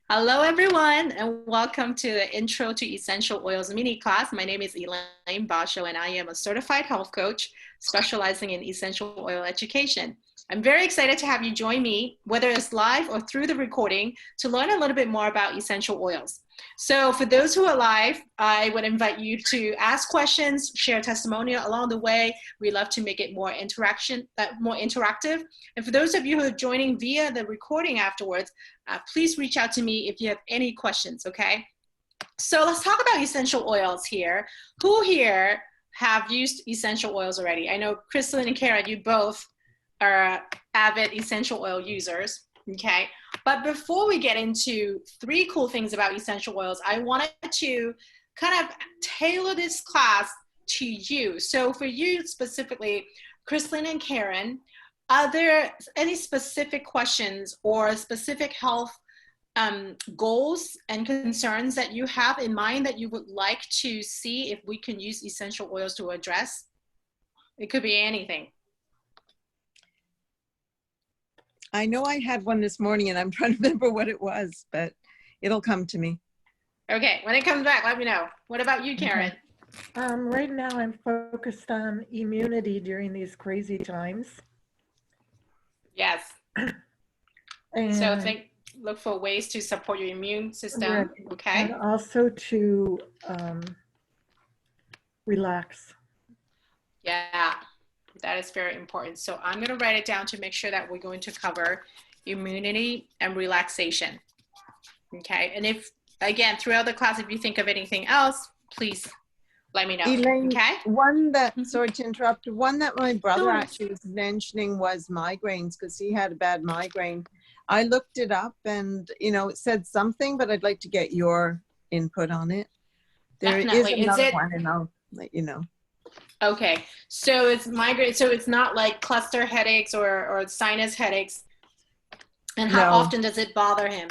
Hello, everyone, and welcome to the Intro to Essential Oils mini class. My name is Elaine Basho, and I am a certified health coach specializing in essential oil education. I'm very excited to have you join me, whether it's live or through the recording, to learn a little bit more about essential oils. So for those who are live, I would invite you to ask questions, share testimonial along the way. We love to make it more interactive. And for those of you who are joining via the recording afterwards, please reach out to me if you have any questions, okay? So let's talk about essential oils here. Who here have used essential oils already? I know Crystalline and Kara, you both are avid essential oil users, okay? But before we get into three cool things about essential oils, I wanted to kind of tailor this class to you. So for you specifically, Crystalline and Karen, are there any specific questions or specific health goals and concerns that you have in mind that you would like to see if we can use essential oils to address? It could be anything. I know I had one this morning and I'm trying to remember what it was, but it'll come to me. Okay, when it comes back, let me know. What about you, Karen? Right now I'm focused on immunity during these crazy times. Yes. And So look for ways to support your immune system, right. Okay? And also to relax. Yeah, that is very important. So I'm going to write it down to make sure that we're going to cover immunity and relaxation. Okay, and if, again, throughout the class, if you think of anything else, please let me know. Elaine, okay? One that, sorry to interrupt, one that my brother actually was mentioning was migraines because he had a bad migraine. I looked it up and, you know, it said something, but I'd like to get your input on it. There Definitely. is another one and I'll let you know. Okay, so it's migraine, so it's not like cluster headaches or sinus headaches. And how often does it bother him?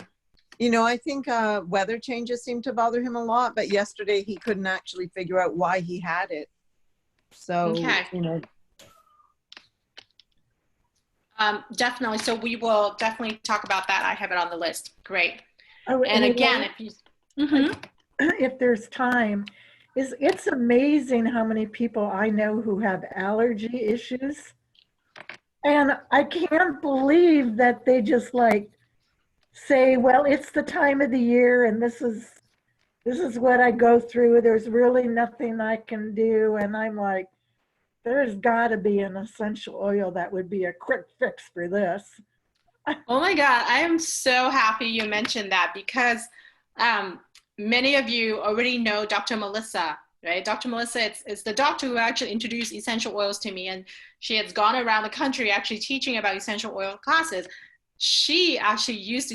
You know, I think weather changes seem to bother him a lot, but yesterday he couldn't actually figure out why he had it. So, you know. Definitely. So we will definitely talk about that. I have it on the list. Great. Oh, and again, if you, if there's time, it's amazing how many people I know who have allergy issues. And I can't believe that they just like say, well, it's the time of the year and this is what I go through. There's really nothing I can do. And I'm like, there's got to be an essential oil that would be a quick fix for this. Oh my God, I am so happy you mentioned that because many of you already know Dr. Melissa, right? Dr. Melissa is the doctor who actually introduced essential oils to me, and she has gone around the country actually teaching about essential oil classes. She actually used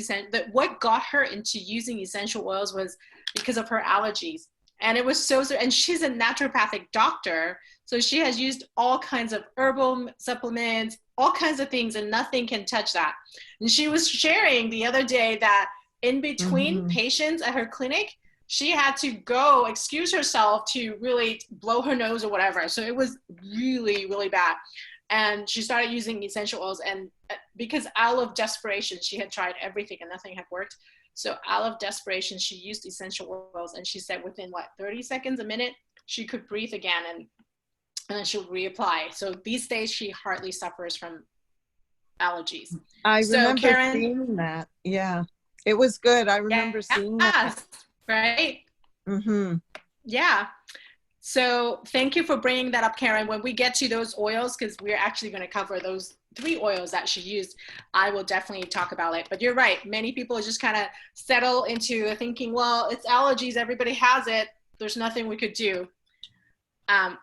what got her into using essential oils was because of her allergies. And it was and she's a naturopathic doctor. So she has used all kinds of herbal supplements, all kinds of things, and nothing can touch that. And she was sharing the other day that in between patients at her clinic, she had to go excuse herself to really blow her nose or whatever. So it was really, really bad. And she started using essential oils, and because out of desperation, she had tried everything and nothing had worked. So out of desperation, she used essential oils, and she said within 30 seconds, a minute, she could breathe again, and then she would reapply. So these days, she hardly suffers from allergies. I remember seeing that. Yeah, it was good. I remember seeing that. Right? Yeah. So thank you for bringing that up, Karen. When we get to those oils, because we're actually going to cover those 3 oils that she used, I will definitely talk about it. But you're right. Many people just kind of settle into thinking, well, it's allergies. Everybody has it. There's nothing we could do.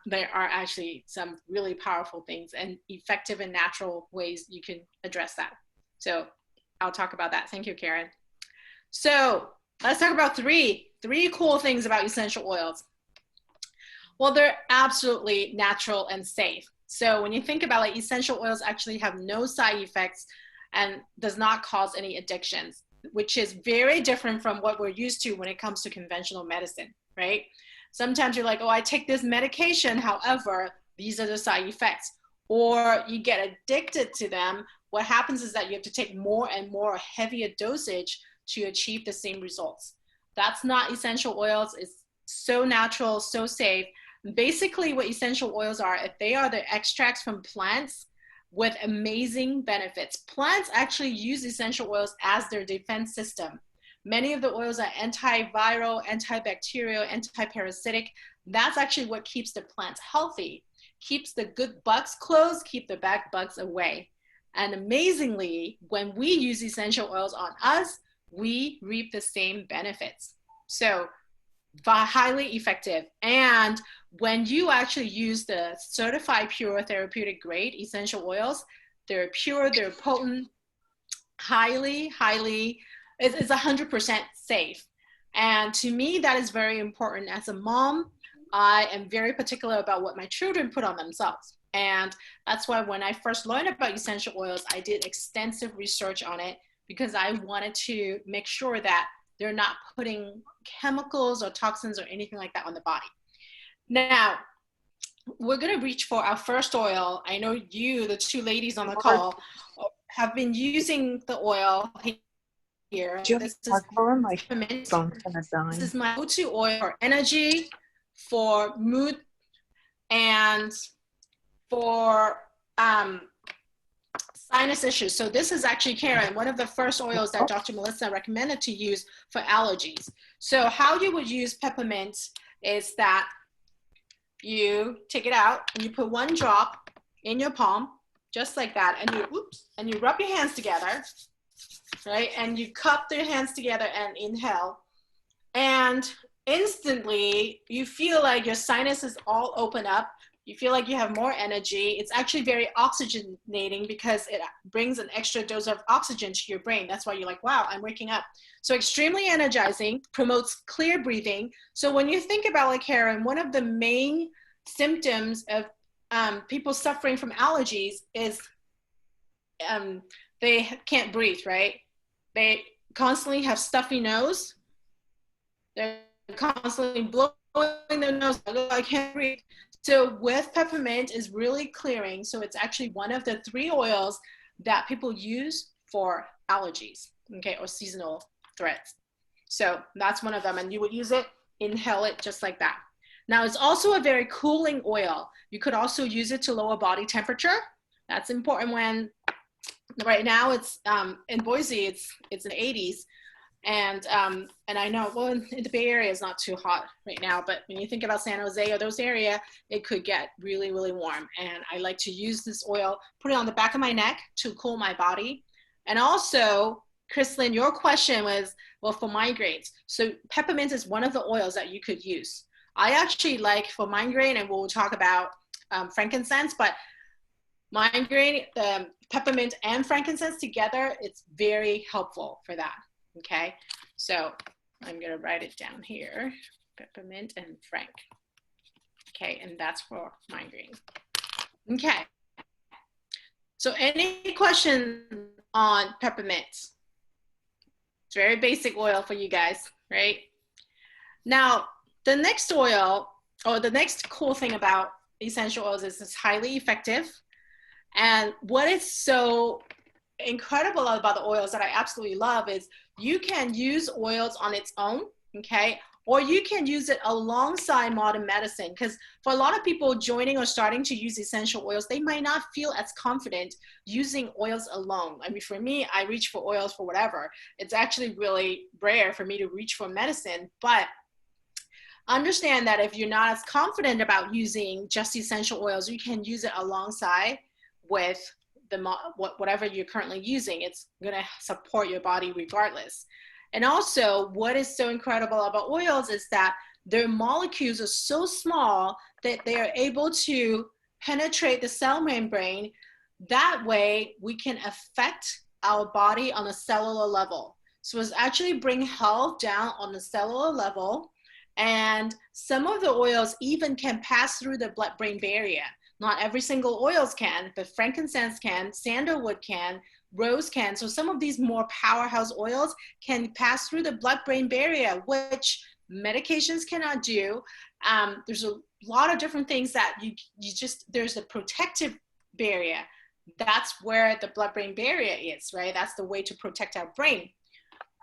There are actually some really powerful things and effective and natural ways you can address that. So I'll talk about that. Thank you, Karen. So let's talk about three cool things about essential oils. Well, they're absolutely natural and safe. So when you think about it, essential oils actually have no side effects and does not cause any addictions, which is very different from what we're used to when it comes to conventional medicine, right? Sometimes you're like, oh, I take this medication. However, these are the side effects. Or you get addicted to them. What happens is that you have to take more and more heavier dosage to achieve the same results. That's not essential oils. It's so natural, so safe. Basically, what essential oils are, if they are the extracts from plants with amazing benefits. Plants actually use essential oils as their defense system. Many of the oils are antiviral, antibacterial, antiparasitic. That's actually what keeps the plants healthy, keeps the good bugs closed, keep the bad bugs away. And amazingly, when we use essential oils on us, we reap the same benefits. So highly effective. And when you actually use the certified pure therapeutic grade essential oils, they're pure, they're potent, it's 100% safe. And to me, that is very important. As a mom, I am very particular about what my children put on themselves. And that's why when I first learned about essential oils, I did extensive research on it because I wanted to make sure that they're not putting chemicals or toxins or anything like that on the body. Now, we're going to reach for our first oil. I know you, the two ladies on the call, have been using the oil here. This is my go-to oil for energy, for mood, and for sinus issues. So this is actually, Karen, one of the first oils that Dr. Melissa recommended to use for allergies. So how you would use peppermint is that you take it out and you put one drop in your palm, just like that, and you rub your hands together, right? And you cup your hands together and inhale. And instantly, you feel like your sinuses all open up. You feel like you have more energy. It's actually very oxygenating because it brings an extra dose of oxygen to your brain. That's why you're like, wow, I'm waking up. So extremely energizing, promotes clear breathing. So when you think about, like, Karen, one of the main symptoms of people suffering from allergies is they can't breathe, right? They constantly have stuffy nose. They're constantly blowing their nose. I can't breathe. So with peppermint is really clearing. So it's actually one of the 3 oils that people use for allergies, okay, or seasonal threats. So that's one of them. And you would use it, inhale it just like that. Now it's also a very cooling oil. You could also use it to lower body temperature. That's important when, right now it's in Boise, it's in the 80s. And I know, well, in the Bay Area it's not too hot right now, but when you think about San Jose or those areas, it could get really, really warm. And I like to use this oil, put it on the back of my neck to cool my body. And also, Chrislyn, your question was, well, for migraines. So peppermint is one of the oils that you could use. I actually like for migraine, and we'll talk about frankincense, but migraine, peppermint and frankincense together, it's very helpful for that. Okay, so I'm gonna write it down here, peppermint and frank. Okay, and that's for migraine. Okay, so any question on peppermint? It's very basic oil for you guys, right? Now, the next oil, or the next cool thing about essential oils is it's highly effective. And what is so incredible about the oils that I absolutely love is you can use oils on its own, okay? Or you can use it alongside modern medicine, because for a lot of people joining or starting to use essential oils, they might not feel as confident using oils alone. I mean, for me, I reach for oils for whatever. It's actually really rare for me to reach for medicine, but understand that if you're not as confident about using just essential oils, you can use it alongside with whatever you're currently using. It's gonna support your body regardless. And also, what is so incredible about oils is that their molecules are so small that they are able to penetrate the cell membrane. That way, we can affect our body on a cellular level. So it's actually bring health down on the cellular level. And some of the oils even can pass through the blood-brain barrier. Not every single oils can, but frankincense can, sandalwood can, rose can. So some of these more powerhouse oils can pass through the blood-brain barrier, which medications cannot do. There's a lot of different things that there's a protective barrier. That's where the blood-brain barrier is, right? That's the way to protect our brain.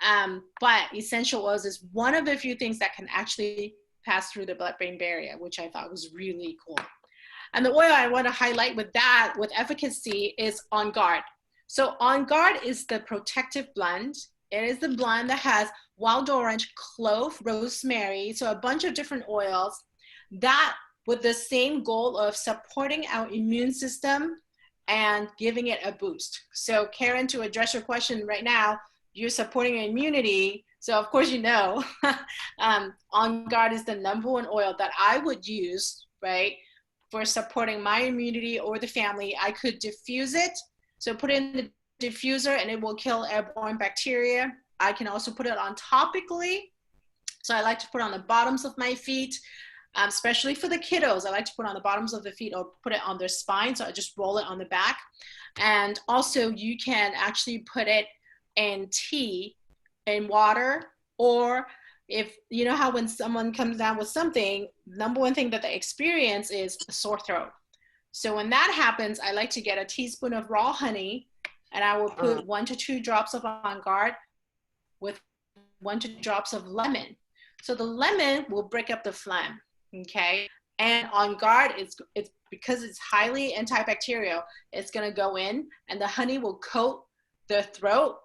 But essential oils is one of the few things that can actually pass through the blood-brain barrier, which I thought was really cool. And the oil I want to highlight with that, with efficacy, is On Guard. So On Guard is the protective blend. It is the blend that has wild orange, clove, rosemary, so a bunch of different oils that with the same goal of supporting our immune system and giving it a boost. So Karen, to address your question right now, you're supporting your immunity. So of course, you know, On Guard is the #1 oil that I would use, right, for supporting my immunity or the family. I could diffuse it. So put it in the diffuser and it will kill airborne bacteria. I can also put it on topically. So I like to put it on the bottoms of my feet, especially for the kiddos. I like to put it on the bottoms of the feet or put it on their spine. So I just roll it on the back. And also you can actually put it in tea, in water, or if you know how when someone comes down with something, #1 thing that they experience is a sore throat. So when that happens, I like to get a teaspoon of raw honey and I will put 1 to 2 drops of On Guard with 1 to 2 drops of lemon. So the lemon will break up the phlegm, okay? And On Guard, it's because it's highly antibacterial, it's gonna go in and the honey will coat the throat,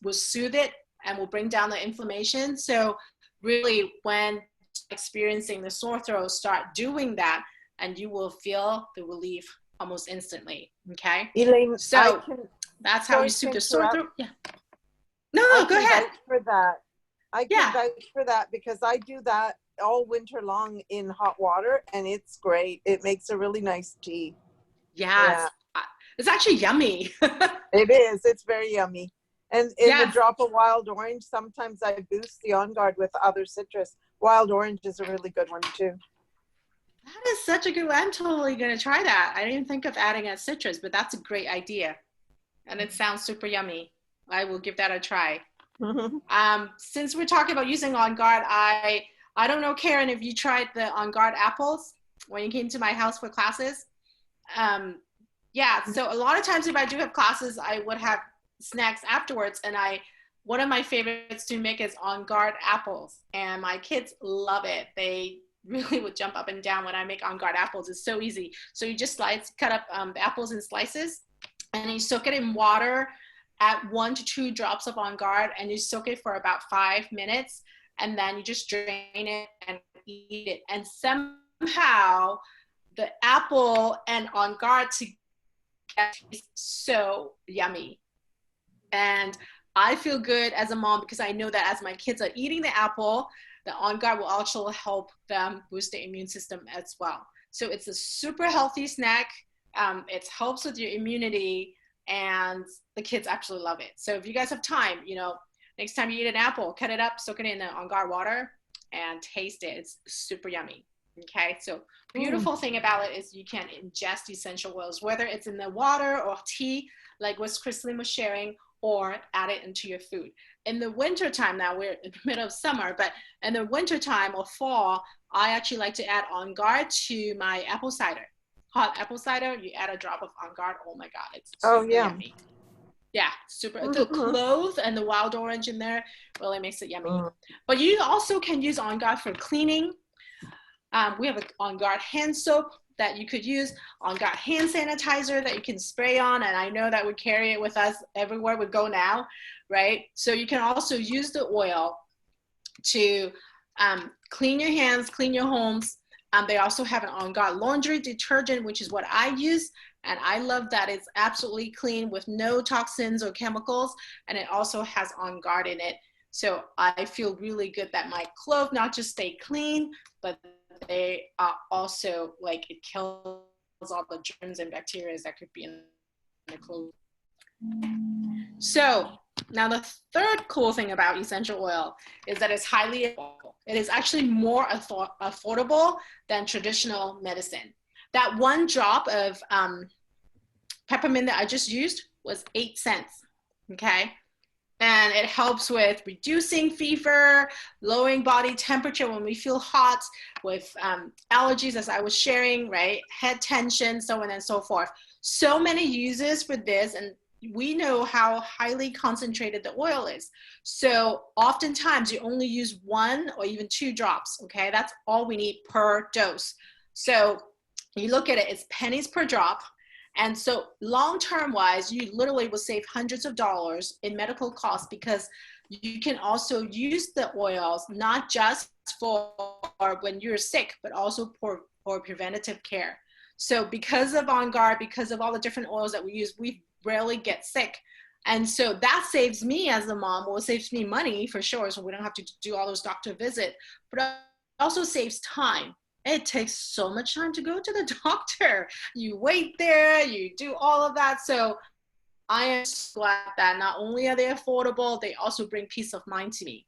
will soothe it and will bring down the inflammation. So really when experiencing the sore throat, start doing that and you will feel the relief almost instantly, okay? Elaine, so that's how you soothe the sore throat. Yeah. No, go ahead. For that. I can Yeah. vouch for that because I do that all winter long in hot water and it's great. It makes a really nice tea. Yes. Yeah. It's actually yummy. It is. It's very yummy. And in Yes. the drop of wild orange, sometimes I boost the On Guard with other citrus. Wild orange is a really good one too. That is such a good one. I'm totally going to try that. I didn't think of adding a citrus, but that's a great idea. And it sounds super yummy. I will give that a try. Since we're talking about using On Guard, I don't know, Karen, if you tried the On Guard apples when you came to my house for classes. Yeah, so a lot of times if I do have classes, I would have snacks afterwards. And one of my favorites to make is On Guard apples. And my kids love it. They really would jump up and down when I make On Guard apples. It's so easy. So you just cut up the apples in slices and you soak it in water at 1 to 2 drops of On Guard and you soak it for about 5 minutes and then you just drain it and eat it. And somehow the apple and On Guard together taste so yummy. And I feel good as a mom because I know that as my kids are eating the apple, the On Guard will also help them boost the immune system as well. So it's a super healthy snack. It helps with your immunity and the kids absolutely love it. So if you guys have time, next time you eat an apple, cut it up, soak it in the On Guard water and taste it. It's super yummy. Okay, so beautiful thing about it is you can ingest essential oils, whether it's in the water or tea, like what Christine was sharing, or add it into your food. In the winter time, now we're in the middle of summer, but in the winter time or fall, I actually like to add On Guard to my apple cider. Hot apple cider, you add a drop of On Guard. Oh my God, it's super yummy. Yeah, super. The clove and the wild orange in there really makes it yummy. But you also can use On Guard for cleaning. We have an On Guard hand soap that you could use, On Guard hand sanitizer that you can spray on, and I know that we carry it with us everywhere we go now, right? So you can also use the oil to clean your hands, clean your homes. They also have an On Guard laundry detergent, which is what I use, and I love that it's absolutely clean with no toxins or chemicals, and it also has On Guard in it. So I feel really good that my clothes not just stay clean, but they are also it kills all the germs and bacteria that could be in the clothes. So now the third cool thing about essential oil is that it's highly affordable. It is actually more affordable than traditional medicine. That 1 drop of peppermint that I just used was 8 cents, okay? And it helps with reducing fever, lowering body temperature when we feel hot, with allergies, as I was sharing, right? Head tension, so on and so forth. So many uses for this, and we know how highly concentrated the oil is. So oftentimes you only use 1 or even 2 drops, okay? That's all we need per dose. So you look at it, it's pennies per drop. And so long-term wise, you literally will save hundreds of dollars in medical costs, because you can also use the oils not just for when you're sick, but also for preventative care. So because of On Guard, because of all the different oils that we use, we rarely get sick. And so that saves me as a mom, well, it saves me money for sure, so we don't have to do all those doctor visits, but it also saves time. It takes so much time to go to the doctor. You wait there, you do all of that. So I am so glad that not only are they affordable, they also bring peace of mind to me.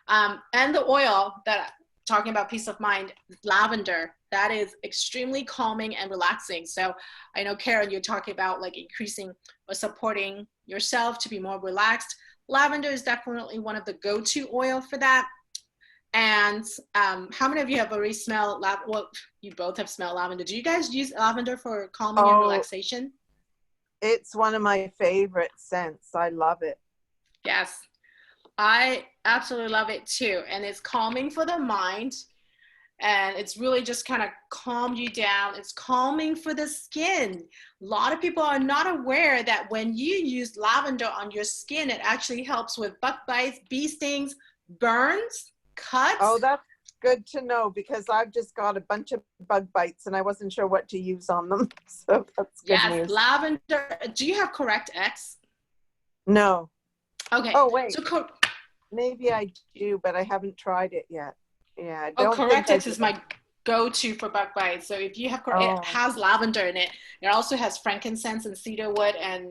And the oil that, talking about peace of mind, lavender, that is extremely calming and relaxing. So I know, Karen, you're talking about like increasing or supporting yourself to be more relaxed. Lavender is definitely one of the go-to oil for that. And how many of you have already smelled well, you both have smelled lavender. Do you guys use lavender for calming and relaxation? It's one of my favorite scents. I love it. Yes, I absolutely love it too. And it's calming for the mind. And it's really just kind of calm you down. It's calming for the skin. A lot of people are not aware that when you use lavender on your skin, it actually helps with bug bites, bee stings, burns, cuts. Oh, that's good to know, because I've just got a bunch of bug bites and I wasn't sure what to use on them. So that's good news. Lavender. Do you have Correct X? No. Okay. Oh, wait. So maybe I do, but I haven't tried it yet. Yeah. I Oh, don't Correct think X is my go-to for bug bites. So if you have it has lavender in it. It also has frankincense and cedarwood and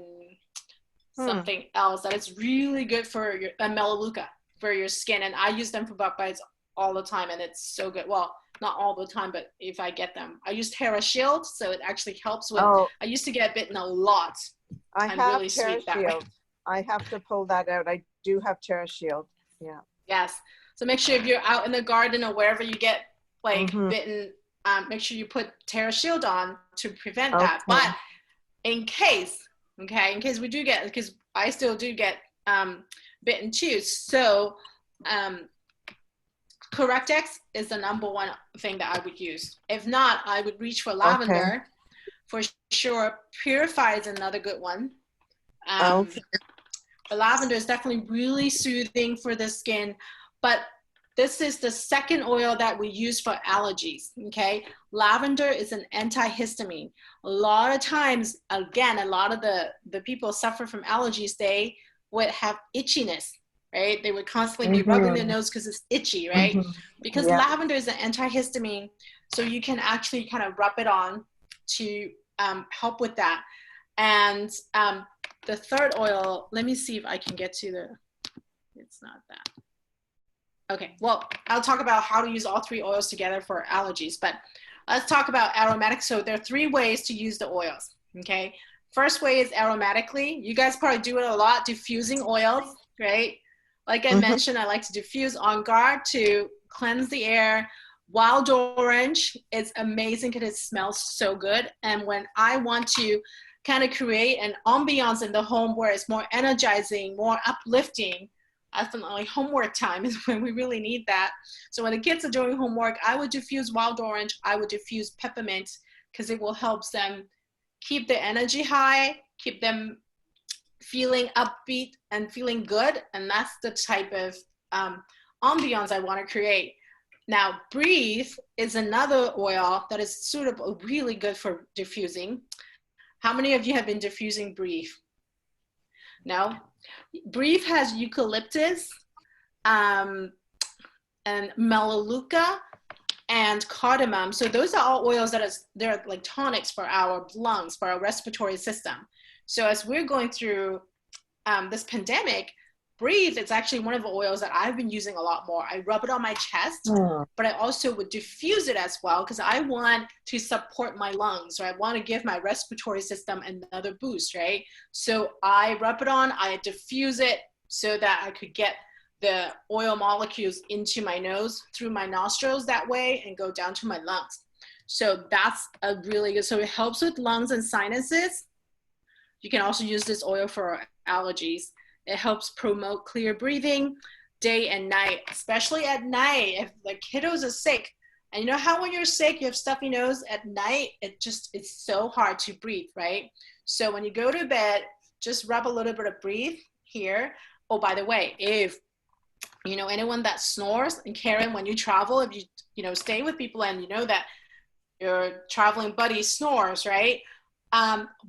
something else that is really good for your melaleuca for your skin. And I use them for bug bites all the time, and it's so good. Well, not all the time, but if I get them. I use TerraShield, so it actually helps with, I used to get bitten a lot. I have really TerraShield. I have to pull that out. I do have TerraShield. Yeah. Yes. So make sure if you're out in the garden or wherever you get like bitten, make sure you put TerraShield on to prevent that. But in case we do get, because I still do get bitten too. So Correct X is the #1 thing that I would use. If not, I would reach for lavender for sure. Purify is another good one. But lavender is definitely really soothing for the skin. But this is the second oil that we use for allergies, okay? Lavender is an antihistamine. A lot of times, again, a lot of the people suffer from allergies, they would have itchiness, right? They would constantly be rubbing their nose because it's itchy, right? Because lavender is an antihistamine, so you can actually kind of rub it on to help with that. And the third oil, let me see if I can get to it's not that. Okay, well, I'll talk about how to use all 3 oils together for allergies, but let's talk about aromatics. So there are 3 ways to use the oils, okay? First way is aromatically. You guys probably do it a lot, diffusing oils, right? Like I mentioned, I like to diffuse On Guard to cleanse the air. Wild orange is amazing because it smells so good. And when I want to kind of create an ambiance in the home where it's more energizing, more uplifting, definitely homework time is when we really need that. So when the kids are doing homework, I would diffuse wild orange, I would diffuse peppermint, because it will help them keep the energy high, keep them feeling upbeat and feeling good. And that's the type of ambiance I want to create. Now, Breathe is another oil that is suitable, really good for diffusing. How many of you have been diffusing Breathe? No? Breathe has eucalyptus and melaleuca and cardamom. So those are all oils they're like tonics for our lungs, for our respiratory system. So as we're going through this pandemic, Breathe, it's actually one of the oils that I've been using a lot more. I rub it on my chest, but I also would diffuse it as well, because I want to support my lungs, or I want to give my respiratory system another boost, right? So I rub it on, I diffuse it so that I could get the oil molecules into my nose, through my nostrils that way, and go down to my lungs. So that's a really good, so it helps with lungs and sinuses. You can also use this oil for allergies. It helps promote clear breathing day and night, especially at night if the kiddos are sick. And you know how when you're sick, you have stuffy nose at night, it's so hard to breathe, right? So when you go to bed, just rub a little bit of breathe here. Oh, by the way, if you know anyone that snores, and Karen, when you travel, if you stay with people and you know that your traveling buddy snores, right?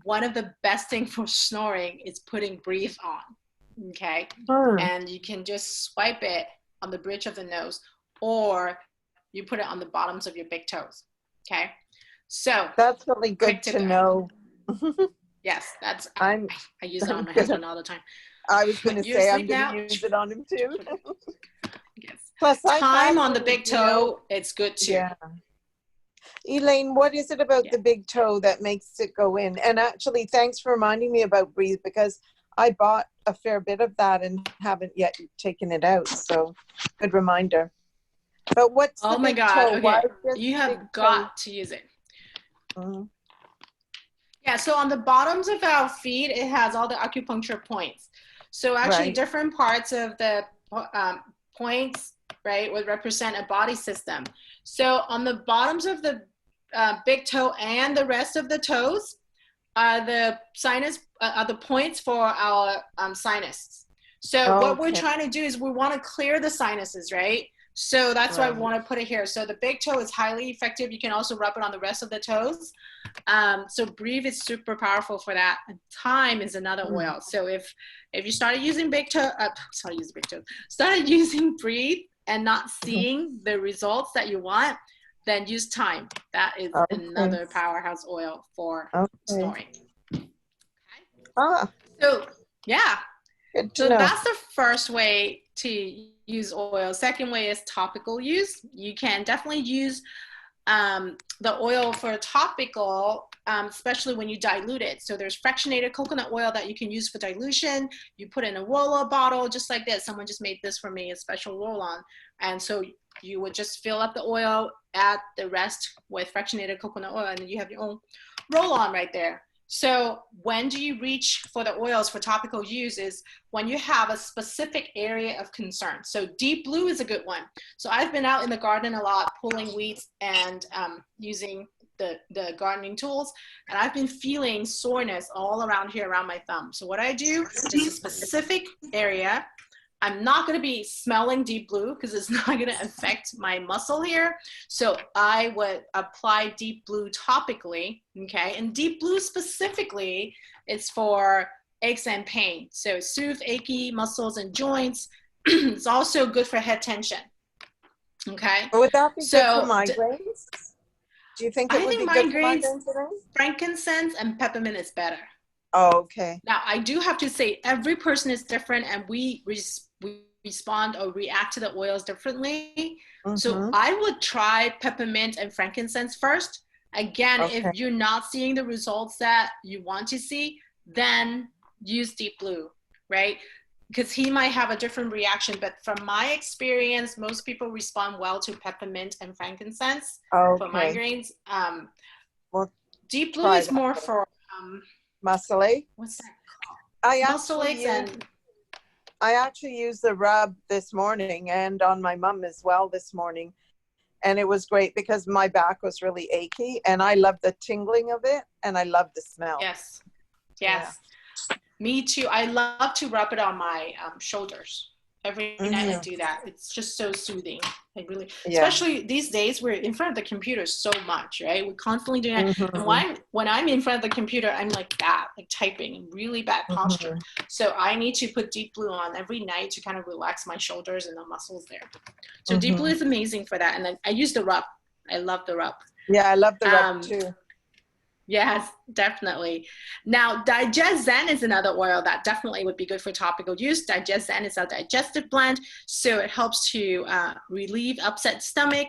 One of the best things for snoring is putting breathe on, okay? And you can just swipe it on the bridge of the nose, or you put it on the bottoms of your big toes, okay? So That's really good to know. Yes, I use it on my husband all the time. I was going to say I'm going to use it on him too. Yes. Plus, time on the big toe, it's good too. Yeah. Elaine, what is it about the big toe that makes it go in? And actually, thanks for reminding me about breathe, because I bought a fair bit of that and haven't yet taken it out. So good reminder. But what's the big toe? Okay. Why you have got to use it. Yeah, so on the bottoms of our feet, it has all the acupuncture points. So actually different parts of the points, right, would represent a body system. So on the bottoms of the big toe and the rest of the toes are the points for our sinus. So what we're trying to do is we want to clear the sinuses, right? So that's why we want to put it here. So the big toe is highly effective. You can also rub it on the rest of the toes. So breathe is super powerful for that. And thyme is another oil. So if you started using started using breathe and not seeing the results that you want, then use thyme. That is another powerhouse oil for snoring. So yeah. So that's the first way to use oil. Second way is topical use. You can definitely use the oil for topical, especially when you dilute it. So there's fractionated coconut oil that you can use for dilution. You put in a roll-on bottle just like this. Someone just made this for me, a special roll-on. And so you would just fill up the oil, add the rest with fractionated coconut oil, and then you have your own roll-on right there. So when do you reach for the oils for topical use is when you have a specific area of concern. So deep blue is a good one. So I've been out in the garden a lot, pulling weeds and using the gardening tools, and I've been feeling soreness all around here, around my thumb. So what I do is a specific area. I'm not going to be smelling deep blue because it's not going to affect my muscle here. So I would apply deep blue topically, okay? And deep blue specifically is for aches and pain. So soothe achy muscles and joints. It's also good for head tension, okay? Would that be good for migraines? Do you think it would be good for migraines? Frankincense and peppermint is better. Oh, okay. Now, I do have to say every person is different and we respond or react to the oils differently. So I would try peppermint and frankincense first. Again, if you're not seeing the results that you want to see, then use deep blue, right? Because he might have a different reaction. But from my experience, most people respond well to peppermint and frankincense for migraines. Deep blue is more for... muscle ache. What's that called? Muscle aches. I actually used the rub this morning and on my mom as well this morning. And it was great because my back was really achy and I love the tingling of it and I love the smell. Yes. Yeah. Me too. I love to rub it on my shoulders. Every night I do that. It's just so soothing. I really, especially these days, we're in front of the computer so much, right? We're constantly doing that. And when I'm in front of the computer, I'm like that, like typing in really bad posture. So I need to put deep blue on every night to kind of relax my shoulders and the muscles there. So deep blue is amazing for that. And then I use the rub. I love the rub. Yeah, I love the rub too. Yes, definitely. Now, Digest Zen is another oil that definitely would be good for topical use. Digest Zen is a digestive blend, so it helps to relieve upset stomach,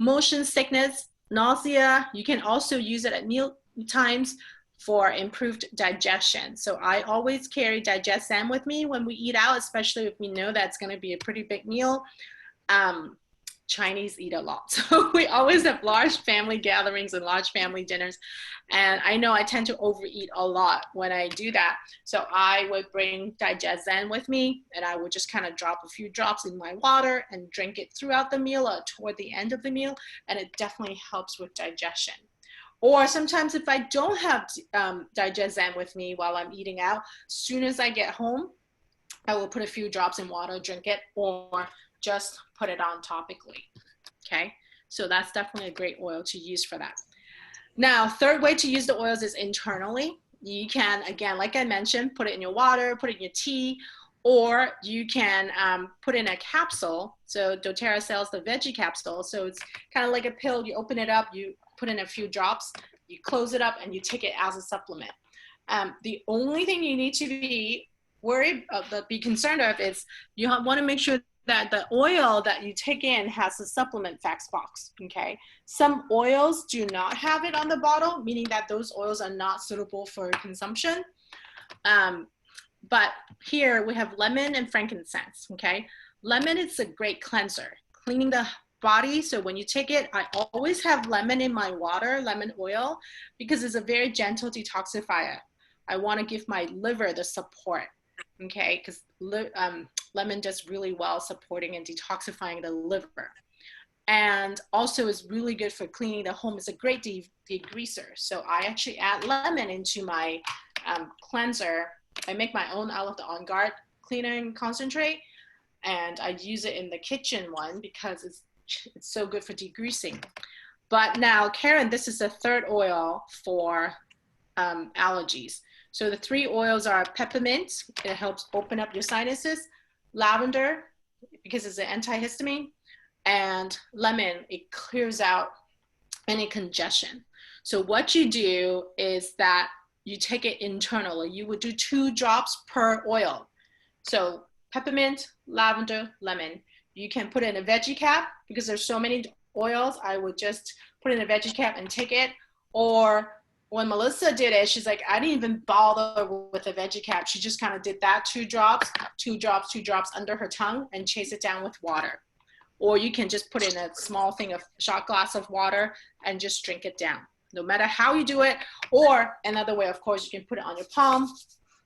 motion sickness, nausea. You can also use it at meal times for improved digestion. So I always carry Digest Zen with me when we eat out, especially if we know that's going to be a pretty big meal. Chinese eat a lot. So we always have large family gatherings and large family dinners. And I know I tend to overeat a lot when I do that. So I would bring Digestion with me, and I would just kind of drop a few drops in my water and drink it throughout the meal or toward the end of the meal. And it definitely helps with digestion. Or sometimes if I don't have Digestion with me while I'm eating out, as soon as I get home, I will put a few drops in water, drink it, or just put it on topically, okay? So that's definitely a great oil to use for that. Now, third way to use the oils is internally. You can, again, like I mentioned, put it in your water, put it in your tea, or you can put in a capsule. So doTERRA sells the veggie capsule. So it's kind of like a pill. You open it up, you put in a few drops, you close it up, and you take it as a supplement. The only thing you need to be concerned of is you want to make sure that the oil that you take in has a supplement facts box, okay? Some oils do not have it on the bottle, meaning that those oils are not suitable for consumption. But here we have lemon and frankincense, okay? Lemon is a great cleanser, cleaning the body. So when you take it, I always have lemon in my water, lemon oil, because it's a very gentle detoxifier. I want to give my liver the support, okay? Because lemon does really well supporting and detoxifying the liver. And also is really good for cleaning the home. It's a great degreaser. So I actually add lemon into my cleanser. I make my own out of the On Guard cleaning concentrate, and I use it in the kitchen one because it's so good for degreasing. But now, Karen, this is the third oil for allergies. So the three oils are peppermint, it helps open up your sinuses, lavender, because it's an antihistamine, and lemon, it clears out any congestion. So what you do is that you take it internally. You would do 2 drops per oil. So peppermint, lavender, lemon. You can put it in a veggie cap because there's so many oils. I would just put it in a veggie cap and take it. Or when Melissa did it, she's like, I didn't even bother with a veggie cap. She just kind of did that 2 drops, 2 drops, 2 drops under her tongue and chase it down with water. Or you can just put in a small thing of shot glass of water and just drink it down. No matter how you do it. Or another way, of course, you can put it on your palm,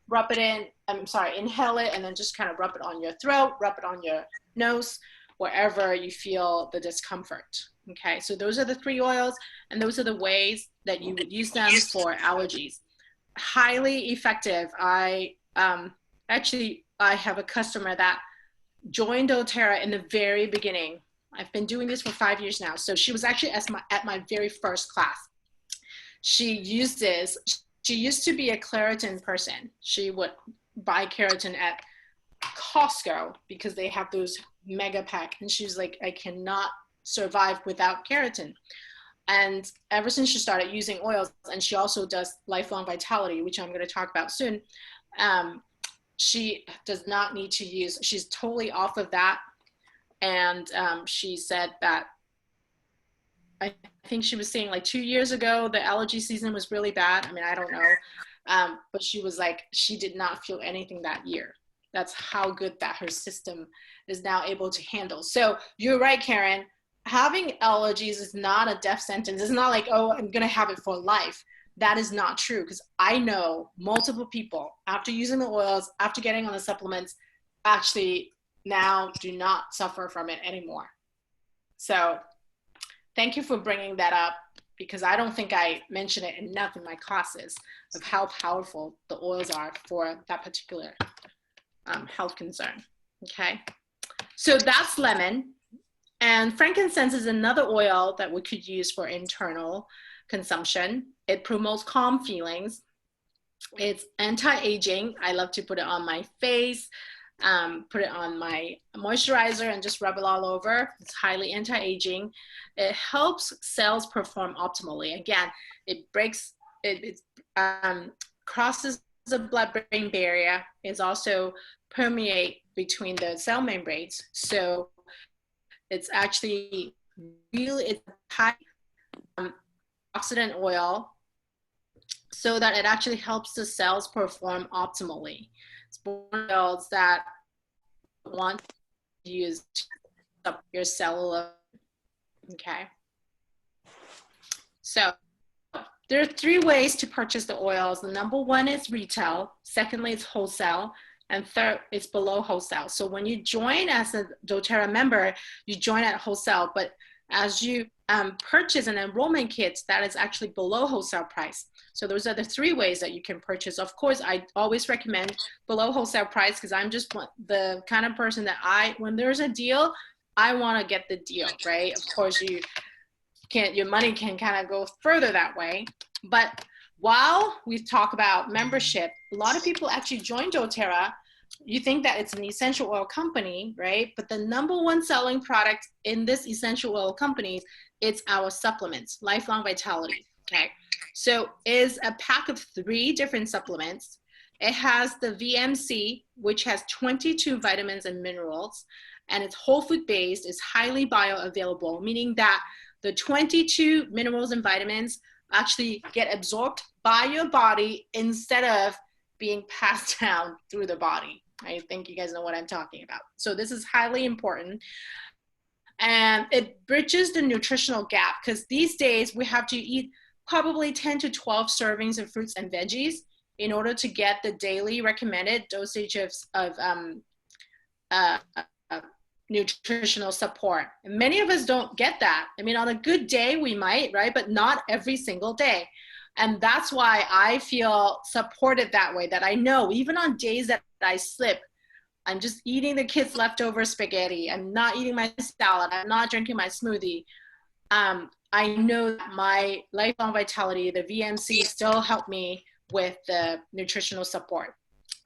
rub it in, inhale it, and then just kind of rub it on your throat, rub it on your nose, wherever you feel the discomfort. Okay, so those are the 3 oils, and those are the ways that you would use them for allergies. Highly effective. I have a customer that joined doTERRA in the very beginning. I've been doing this for 5 years now. So she was actually at my very first class. She used this. She used to be a Claritin person. She would buy Claritin at Costco because they have those mega pack. And she was like, I cannot survive without Claritin. And ever since she started using oils, and she also does Lifelong Vitality, which I'm going to talk about soon, she does not need to use, she's totally off of that. And she said that, I think she was saying like 2 years ago, the allergy season was really bad. I mean, I don't know. But she was like, she did not feel anything that year. That's how good that her system is now able to handle. So you're right, Karen. Having allergies is not a death sentence. It's not like, oh, I'm going to have it for life. That is not true, because I know multiple people after using the oils, after getting on the supplements, actually now do not suffer from it anymore. So thank you for bringing that up, because I don't think I mention it enough in my classes of how powerful the oils are for that particular health concern. Okay, so that's lemon. And frankincense is another oil that we could use for internal consumption. It promotes calm feelings. It's anti-aging. I love to put it on my face, put it on my moisturizer and just rub it all over. It's highly anti-aging. It helps cells perform optimally. Again, it crosses the blood-brain barrier. It's also permeate between the cell membranes. So it's actually really, it's high oxidant oil, so that it actually helps the cells perform optimally. It's oils that want to use your cellular Okay. So there are three ways to purchase the oils. The number one is retail. Secondly, it's wholesale. And third, it's below wholesale. So when you join as a doTERRA member, you join at wholesale. But as you purchase an enrollment kit, that is actually below wholesale price. So those are the three ways that you can purchase. Of course, I always recommend below wholesale price because I'm just the kind of person that when there's a deal, I want to get the deal, right? Of course, your money can kind of go further that way. But while we talk about membership, a lot of people actually join doTERRA. You think that it's an essential oil company, right? But the number one selling product in this essential oil company, it's our supplements, Lifelong Vitality, okay? So it's a pack of 3 different supplements. It has the VMC, which has 22 vitamins and minerals, and it's whole food based, it's highly bioavailable, meaning that the 22 minerals and vitamins actually get absorbed by your body instead of being passed down through the body. I think you guys know what I'm talking about. So this is highly important. And it bridges the nutritional gap because these days we have to eat probably 10 to 12 servings of fruits and veggies in order to get the daily recommended dosage of nutritional support. And many of us don't get that. I mean, on a good day we might, right? But not every single day. And that's why I feel supported that way, that I know even on days that I slip, I'm just eating the kids' leftover spaghetti, I'm not eating my salad, I'm not drinking my smoothie. I know that my Lifelong Vitality, the VMC, still help me with the nutritional support.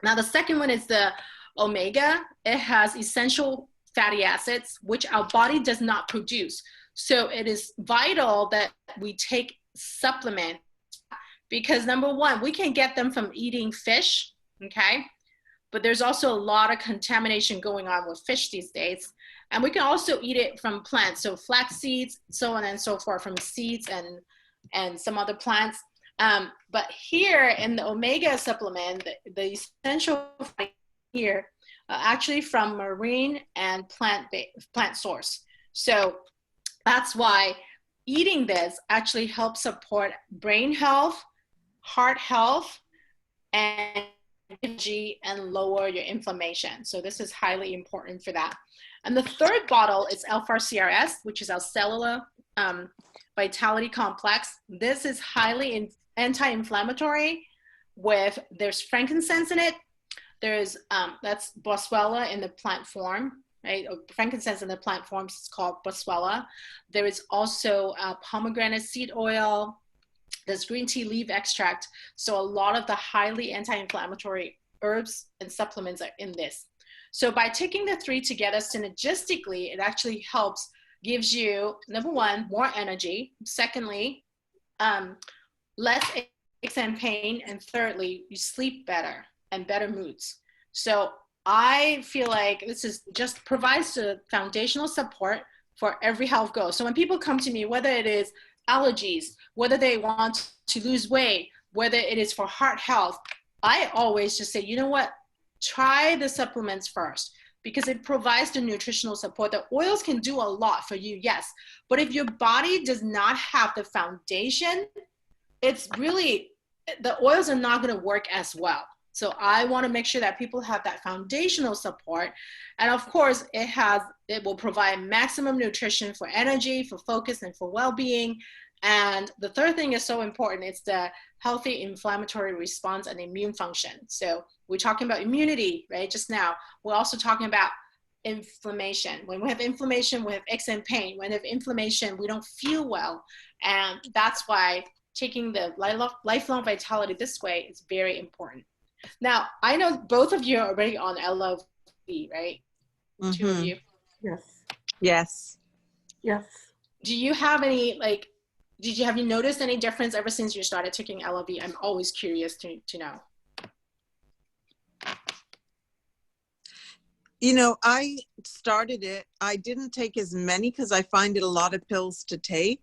Now, the second one is the Omega. It has essential fatty acids, which our body does not produce. So it is vital that we take supplements because number one, we can get them from eating fish, okay? But there's also a lot of contamination going on with fish these days. And we can also eat it from plants, so flax seeds, so on and so forth, from seeds and some other plants. But here in the Omega supplement, the essential here actually from marine and plant source. So that's why eating this actually helps support brain health, heart health, and energy, and lower your inflammation. So this is highly important for that. And the third bottle is L4CRS, which is our cellular vitality complex. This is highly anti-inflammatory there's frankincense in it. There's, that's boswellia in the plant form, right? Frankincense in the plant form is called boswellia. There is also pomegranate seed oil. There's green tea leaf extract. So a lot of the highly anti-inflammatory herbs and supplements are in this. So by taking the 3 together synergistically, it actually gives you, number one, more energy. Secondly, less aches and pain. And thirdly, you sleep better and better moods. So I feel like this just provides the foundational support for every health goal. So when people come to me, whether it is allergies, whether they want to lose weight, whether it is for heart health, I always just say, you know what, try the supplements first because it provides the nutritional support. The oils can do a lot for you, yes, but if your body does not have the foundation, it's really, the oils are not going to work as well. So I want to make sure that people have that foundational support. And of course, it will provide maximum nutrition for energy, for focus, and for well-being. And the third thing is so important. It's the healthy inflammatory response and immune function. So we're talking about immunity, right? Just now, we're also talking about inflammation. When we have inflammation, we have aches and pain. When we have inflammation, we don't feel well. And that's why taking the Lifelong Vitality this way is very important. Now, I know both of you are already on LOV, right? Mm-hmm. 2 of you. Yes. Yes. Yes. Do you have any, have you noticed any difference ever since you started taking LOV? I'm always curious to know. You know, I started it. I didn't take as many because I find it a lot of pills to take.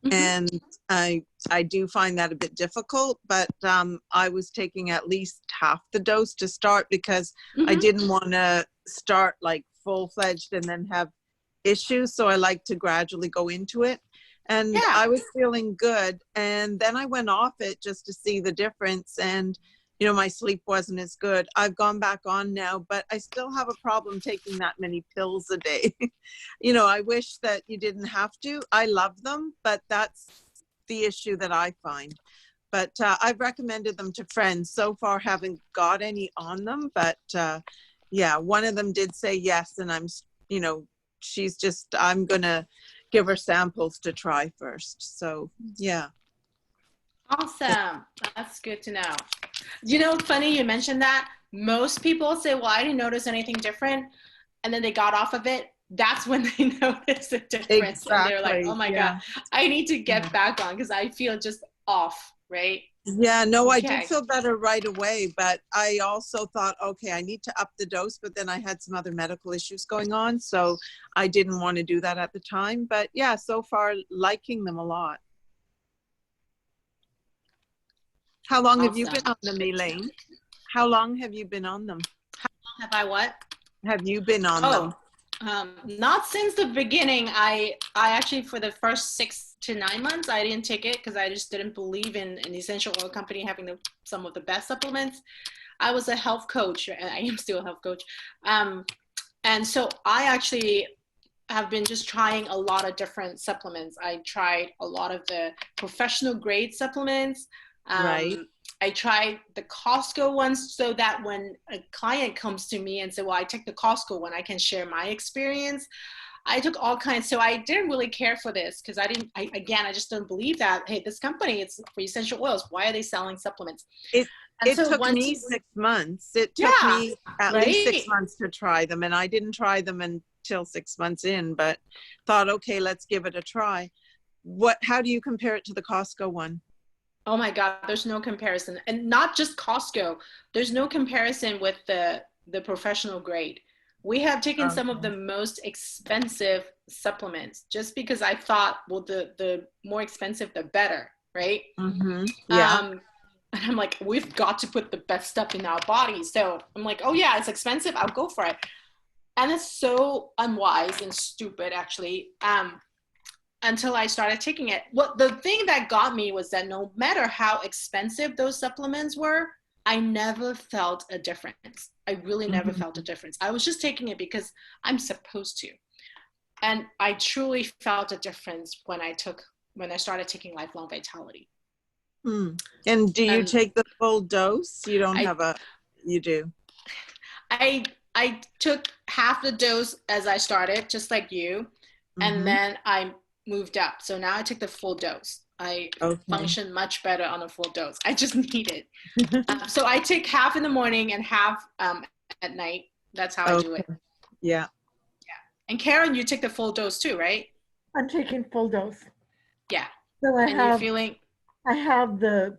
Mm-hmm. And I do find that a bit difficult, but I was taking at least half the dose to start because mm-hmm. I didn't want to start like full-fledged and then have issue, so I like to gradually go into it. And Yeah. I was feeling good, and then I went off it just to see the difference, and you know, my sleep wasn't as good. I've gone back on now, but I still have a problem taking that many pills a day. You know, I wish that you didn't have to. I love them, but that's the issue that I find. But I've recommended them to friends. So far, haven't got any on them, but yeah, one of them did say yes, and I'm, you know, she's just, I'm gonna give her samples to try first. So yeah. Awesome. That's good to know. You know, funny you mentioned that. Most people say, well, I didn't notice anything different. And then they got off of it. That's when they notice a difference. And they're like, oh my God, I need to get back on because I feel just off, right? Yeah, no, I Okay. did feel better right away, but I also thought, okay, I need to up the dose, but then I had some other medical issues going on, so I didn't want to do that at the time. But yeah, so far, liking them a lot. How long have you been on them, Elaine? How long have you been on them? How long have I what? Have you been on them? Not since the beginning. I actually, for the first 6 to 9 months, I didn't take it because I just didn't believe in an essential oil company having some of the best supplements. I was a health coach, and I am still a health coach. And so I actually have been just trying a lot of different supplements. I tried a lot of the professional grade supplements. Right. I tried the Costco ones so that when a client comes to me and say, well, I take the Costco one, I can share my experience. I took all kinds. So I didn't really care for this because I just don't believe that, hey, this company, it's for essential oils. Why are they selling supplements? It took me 6 months. It took me at least 6 months to try them. And I didn't try them until 6 months in, but thought, okay, let's give it a try. How do you compare it to the Costco one? Oh my God, there's no comparison. And not just Costco. There's no comparison with the professional grade. We have taken some of the most expensive supplements just because I thought, well, the more expensive, the better, right? Mm-hmm. Yeah. And I'm like, we've got to put the best stuff in our bodies. So I'm like, oh yeah, it's expensive. I'll go for it. And it's so unwise and stupid, actually. Until I started taking it. The thing that got me was that no matter how expensive those supplements were, I never felt a difference. I really never felt a difference. I was just taking it because I'm supposed to. And I truly felt a difference when I started taking Lifelong Vitality. And do you take the full dose? You don't you do? I took half the dose as I started, just like you. And then I moved up. So now I take the full dose. I function much better on a full dose. I just need it. So I take half in the morning and half at night. That's how I do it. Yeah. And Karen, you take the full dose too, right? I'm taking full dose. Yeah. So I have the,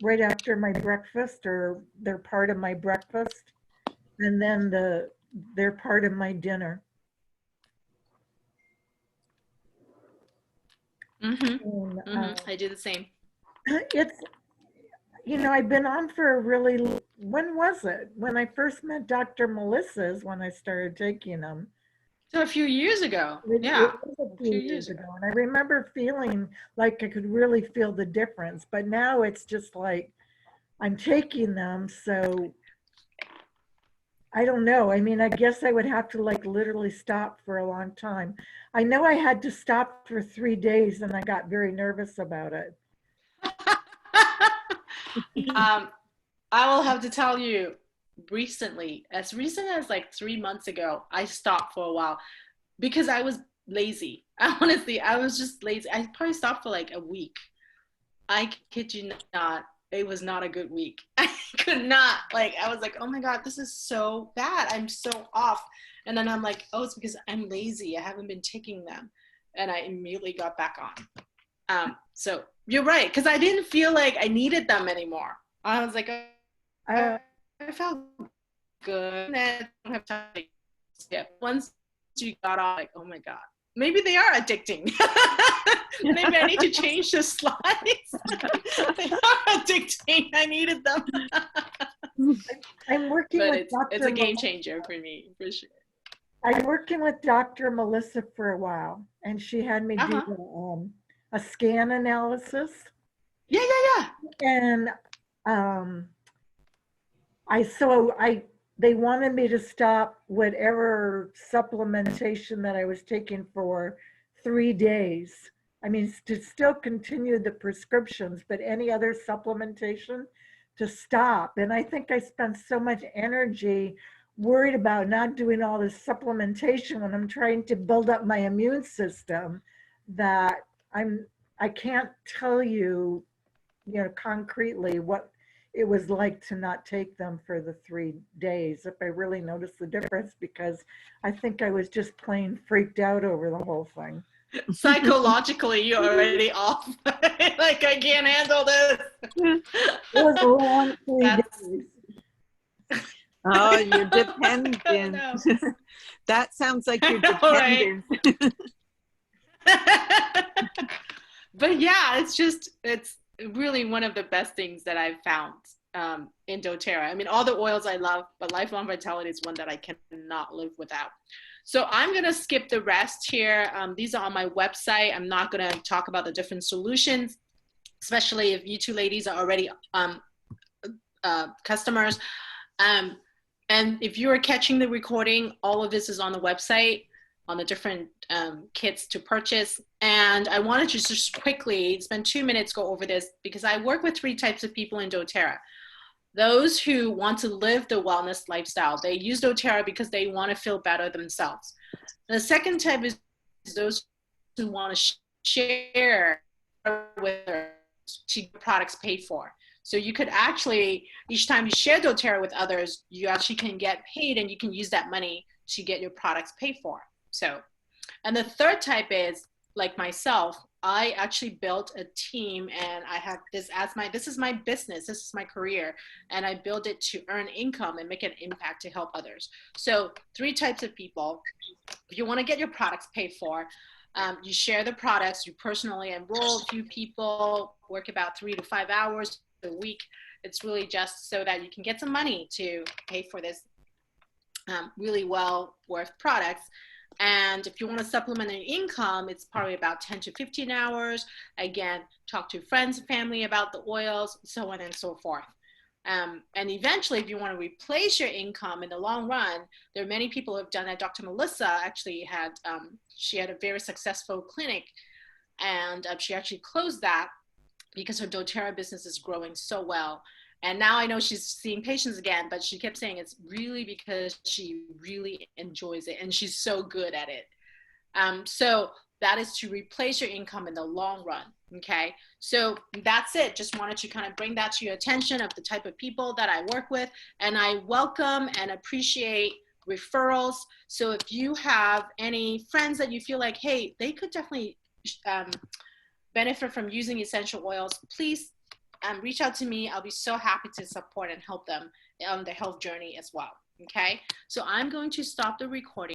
right after my breakfast, or they're part of my breakfast, and then they're part of my dinner. And, I do the same. It's, I've been on for when was it? When I first met Dr. Melissa's, when I started taking them. So a few years ago. It was a few years ago. And I remember feeling like I could really feel the difference. But now it's just like I'm taking them. So I don't know. I mean, I guess I would have to literally stop for a long time. I know I had to stop for 3 days and I got very nervous about it. I will have to tell you, recently, as recent as 3 months ago, I stopped for a while because I was lazy. Honestly, I was just lazy. I probably stopped for a week. I kid you not. It was not a good week. I could not, I was like, oh my God, this is so bad. I'm so off. And then I'm like, oh, it's because I'm lazy. I haven't been taking them. And I immediately got back on. So you're right. Because I didn't feel like I needed them anymore. I was like, I felt good. And I don't have time to skip. Once you got on, oh my God. Maybe they are addicting. Maybe I need to change the slides. They are addicting. I needed them. I'm working with Dr. It's a game changer for me, for sure. I'm working with Dr. Melissa for a while, and she had me do a scan analysis. Yeah, yeah, yeah. And they wanted me to stop whatever supplementation that I was taking for 3 days. I mean, to still continue the prescriptions, but any other supplementation to stop. And I think I spent so much energy worried about not doing all this supplementation when I'm trying to build up my immune system that I can't tell you, concretely what it was like to not take them for the 3 days, if I really noticed the difference, because I think I was just plain freaked out over the whole thing. Psychologically, you're already off. Like, I can't handle this. It was a long 3 days. Oh, you're dependent. No. That sounds like you're know, right? dependent. But yeah, it's really one of the best things that I've found in doTERRA. I mean, all the oils I love, but Lifelong Vitality is one that I cannot live without. So I'm going to skip the rest here. These are on my website. I'm not going to talk about the different solutions, especially if you two ladies are already customers. And if you are catching the recording, all of this is on the website, on the different kits to purchase. And I wanted to just quickly spend 2 minutes go over this, because I work with 3 types of people in doTERRA. Those who want to live the wellness lifestyle. They use doTERRA because they want to feel better themselves. The second type is those who want to share with others to get products paid for. So you could actually, each time you share doTERRA with others, you actually can get paid, and you can use that money to get your products paid for. So, and the third type is like myself. I actually built a team, and I have this as this is my business, this is my career, and I built it to earn income and make an impact to help others. So 3 types of people. If you want to get your products paid for, you share the products, you personally enroll a few people, work about 3 to 5 hours a week. It's really just so that you can get some money to pay for this really well worth products. And if you want to supplement your income, it's probably about 10 to 15 hours. Again, talk to friends and family about the oils, so on and so forth. And eventually, if you want to replace your income in the long run, there are many people who have done that. Dr. Melissa actually had, she had a very successful clinic, and she actually closed that because her doTERRA business is growing so well. And now I know she's seeing patients again, but she kept saying it's really because she really enjoys it and she's so good at it. So that is to replace your income in the long run. Okay, so that's it. Just wanted to kind of bring that to your attention of the type of people that I work with, and I welcome and appreciate referrals. So if you have any friends that you feel like, hey, they could definitely benefit from using essential oils, please reach out to me. I'll be so happy to support and help them on their health journey as well. Okay, so I'm going to stop the recording.